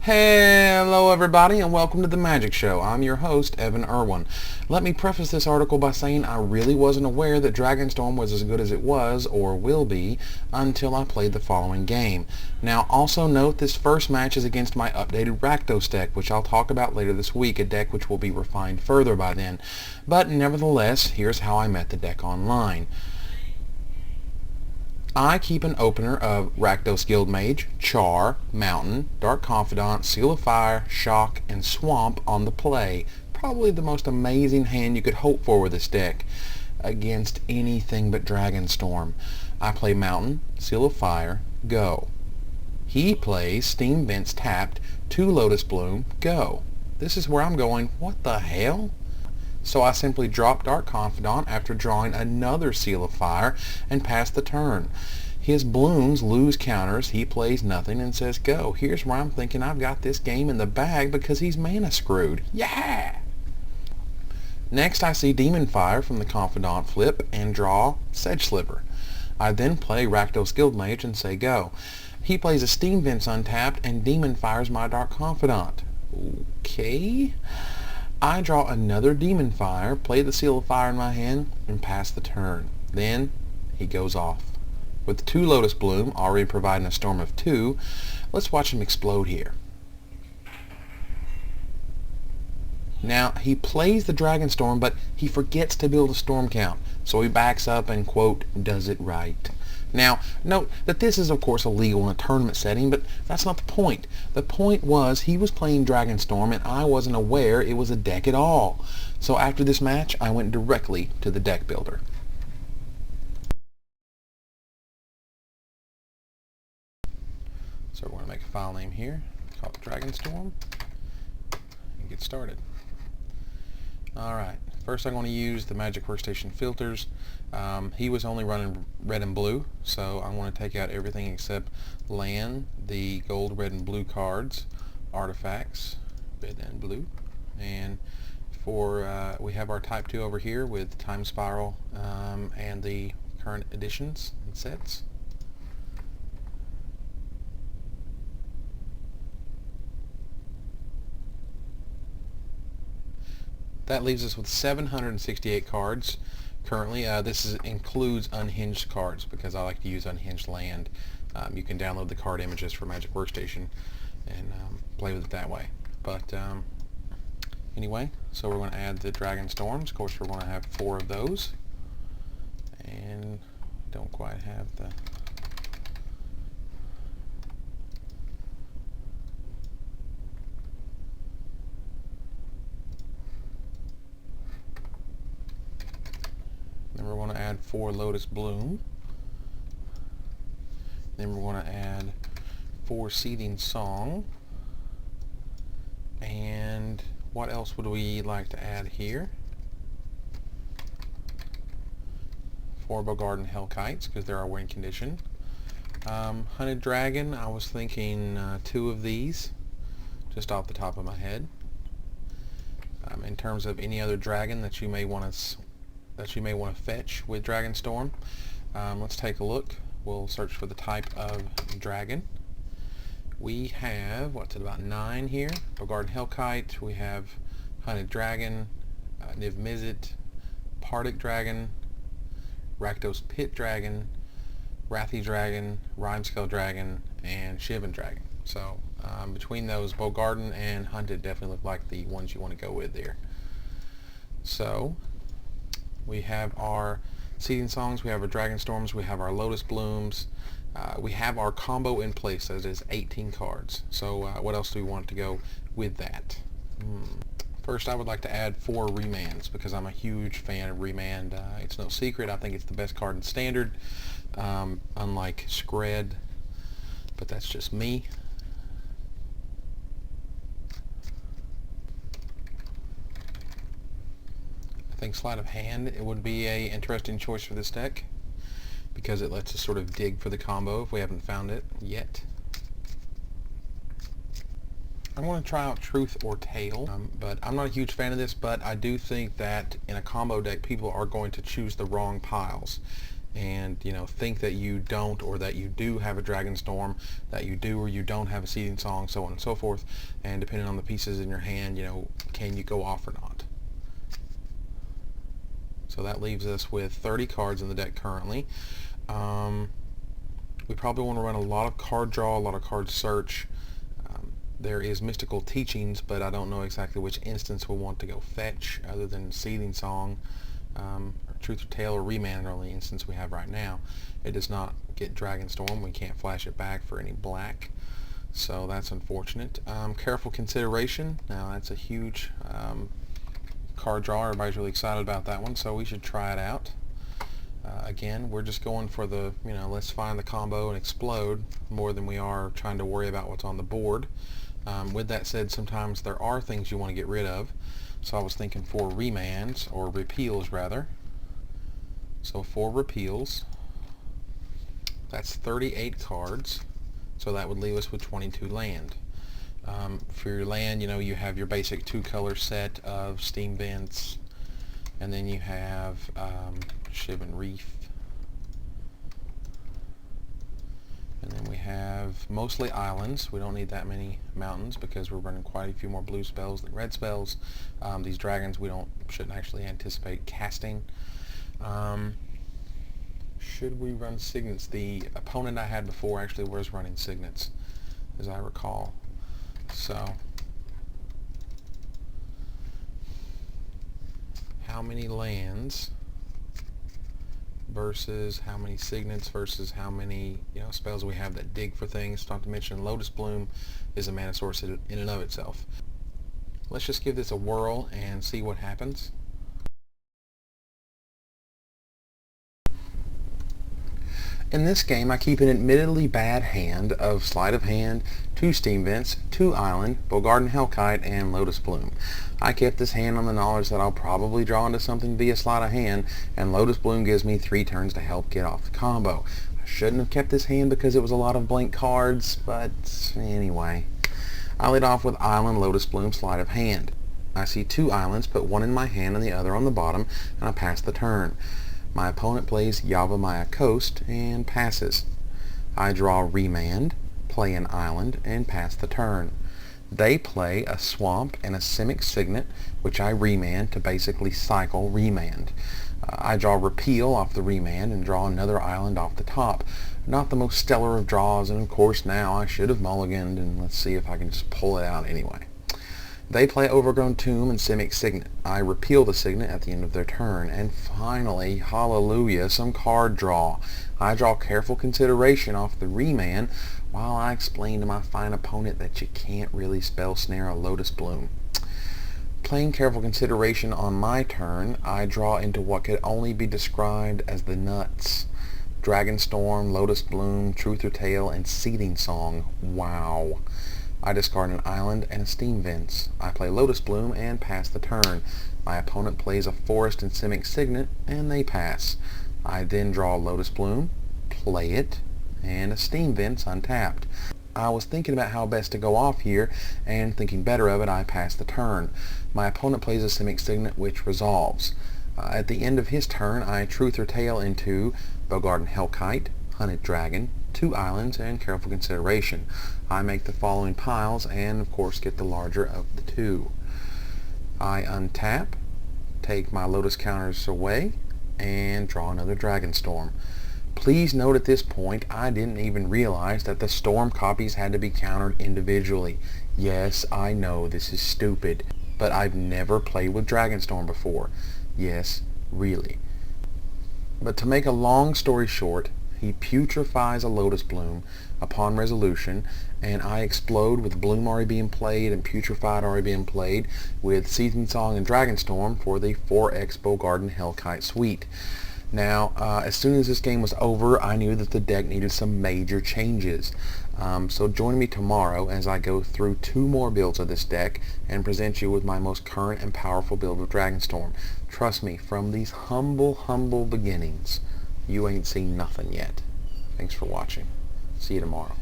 Hello everybody and welcome to the Magic Show. I'm your host, Evan Irwin. Let me preface this article by saying I really wasn't aware that Dragonstorm was as good as it was, or will be, until I played the following game. Now also note this first match is against my updated Rakdos deck, which I'll talk about later this week, a deck which will be refined further by then. But nevertheless, here's how I met the deck online. I keep an opener of Rakdos Guildmage, Char, Mountain, Dark Confidant, Seal of Fire, Shock, and Swamp on the play. Probably the most amazing hand you could hope for with this deck against anything but Dragonstorm. I play Mountain, Seal of Fire, go. He plays Steam Vents tapped, 2 Lotus Bloom, go. This is where I'm going, what the hell? So I simply drop Dark Confidant after drawing another Seal of Fire and pass the turn. His blooms lose counters, he plays nothing and says go. Here's where I'm thinking I've got this game in the bag because he's mana screwed. Yeah! Next I see Demon Fire from the Confidant flip and draw Sedge Sliver. I then play Rakdos Guildmage and say go. He plays a Steam Vents untapped and Demon Fires my Dark Confidant. Okay. I draw another Demon Fire, play the Seal of Fire in my hand, and pass the turn. Then, he goes off. With 2 Lotus Bloom, already providing a storm of 2, let's watch him explode here. Now, he plays the Dragonstorm, but he forgets to build a storm count, so he backs up and, quote, does it right. Now, note that this is, of course, illegal in a tournament setting, but that's not the point. The point was he was playing Dragonstorm, and I wasn't aware it was a deck at all. So after this match, I went directly to the deck builder. So we're going to make a file name here, call it Dragonstorm, and get started. Alright, first I'm going to use the Magic Workstation filters. He was only running red and blue, so I'm going to take out everything except land, the gold, red, and blue cards, artifacts, red and blue, and for we have our Type 2 over here with Time Spiral and the current editions and sets. That leaves us with 768 cards. Currently, this includes unhinged cards because I like to use unhinged land. You can download the card images for Magic Workstation and play with it that way. But anyway, so we're going to add the Dragonstorms. Of course, we're going to have 4 of those. And don't quite have the... Then we're going to add 4 Lotus Bloom. Then we're going to add 4 Seething Song. And what else would we like to add here? 4 Bogarden Hellkites, because they're our win condition. Hunted Dragon, I was thinking 2 of these, just off the top of my head. In terms of any other dragon that you may want to fetch with Dragonstorm. Let's take a look. We'll search for the type of dragon. We have, what's it, about 9 here. Bogarden Hellkite, we have Hunted Dragon, Niv Mizzet, Pardic Dragon, Rakdos Pit Dragon, Wrathy Dragon, Rhymescale Dragon, and Shivan Dragon. So between those, Bogarden and Hunted definitely look like the ones you want to go with there. So we have our Seething Songs, we have our Dragonstorms, we have our Lotus Blooms, we have our combo in place, that is 18 cards. So what else do we want to go with that? First I would like to add 4 Remands because I'm a huge fan of Remand. It's no secret, I think it's the best card in Standard, unlike Skred, but that's just me. I think Sleight of Hand, it would be a interesting choice for this deck because it lets us sort of dig for the combo if we haven't found it yet. I'm going to try out Truth or Tale, but I'm not a huge fan of this, but I do think that in a combo deck people are going to choose the wrong piles. and think that you don't, or that you do have a Dragonstorm, that you do or you don't have a Seething Song, so on and so forth, and depending on the pieces in your hand, can you go off or not. So that leaves us with 30 cards in the deck currently. We probably want to run a lot of card draw, a lot of card search. There is Mystical Teachings, but I don't know exactly which instance we'll want to go fetch other than Seething Song, or Truth or Tale, or Remand are the only instance we have right now. It does not get Dragonstorm. We can't flash it back for any black, so that's unfortunate. Careful Consideration. Now that's a huge card draw. Everybody's really excited about that one, so we should try it out. Again, we're just going for the, let's find the combo and explode more than we are trying to worry about what's on the board. With that said, sometimes there are things you want to get rid of. So I was thinking 4 remands, or repeals rather. So 4 repeals. That's 38 cards. So that would leave us with 22 land. For your land, you have your basic 2-color set of Steam Vents, and then you have Shivan Reef, and then we have mostly islands. We don't need that many mountains because we're running quite a few more blue spells than red spells. These dragons we shouldn't actually anticipate casting. Should we run Signets? The opponent I had before actually was running Signets, as I recall. So how many lands versus how many Signets versus how many spells we have that dig for things. Not to mention Lotus Bloom is a mana source in and of itself. Let's just give this a whirl and see what happens. In this game, I keep an admittedly bad hand of Sleight of Hand, 2 Steam Vents, 2 Island, Bogarden Hellkite, and Lotus Bloom. I kept this hand on the knowledge that I'll probably draw into something via Sleight of Hand, and Lotus Bloom gives me 3 turns to help get off the combo. I shouldn't have kept this hand because it was a lot of blank cards, but anyway. I lead off with Island, Lotus Bloom, Sleight of Hand. I see 2 islands, put one in my hand and the other on the bottom, and I pass the turn. My opponent plays Yavimaya Coast and passes. I draw Remand, play an island, and pass the turn. They play a Swamp and a Simic Signet, which I remand to basically cycle Remand. I draw Repeal off the Remand and draw another island off the top. Not the most stellar of draws, and of course now I should have mulliganed, and let's see if I can just pull it out anyway. They play Overgrown Tomb and Simic Signet. I repeal the Signet at the end of their turn. And finally, hallelujah, some card draw. I draw Careful Consideration off the Remand while I explain to my fine opponent that you can't really spell snare a Lotus Bloom. Playing Careful Consideration on my turn, I draw into what could only be described as the nuts. Dragonstorm, Lotus Bloom, Truth or Tale, and Seething Song. Wow. I discard an island and a Steam Vents. I play Lotus Bloom and pass the turn. My opponent plays a Forest and Simic Signet, and they pass. I then draw Lotus Bloom, play it, and a Steam Vents untapped. I was thinking about how best to go off here, and thinking better of it, I pass the turn. My opponent plays a Simic Signet, which resolves. At the end of his turn, I Truth or Tale into Bogarden Hellkite, Hunted Dragon, 2 islands, and Careful Consideration. I make the following piles and of course get the larger of the 2. I untap, take my Lotus counters away, and draw another Dragonstorm. Please note at this point I didn't even realize that the Storm copies had to be countered individually. Yes, I know this is stupid, but I've never played with Dragonstorm before. Yes, really. But to make a long story short, he putrefies a Lotus Bloom upon resolution, and I explode with Bloom already being played and Putrefied already being played with Seething Song and Dragonstorm for the 4x Bogarden Hellkite suite. Now, as soon as this game was over, I knew that the deck needed some major changes. So join me tomorrow as I go through 2 more builds of this deck and present you with my most current and powerful build of Dragonstorm. Trust me, from these humble beginnings, you ain't seen nothing yet. Thanks for watching. See you tomorrow.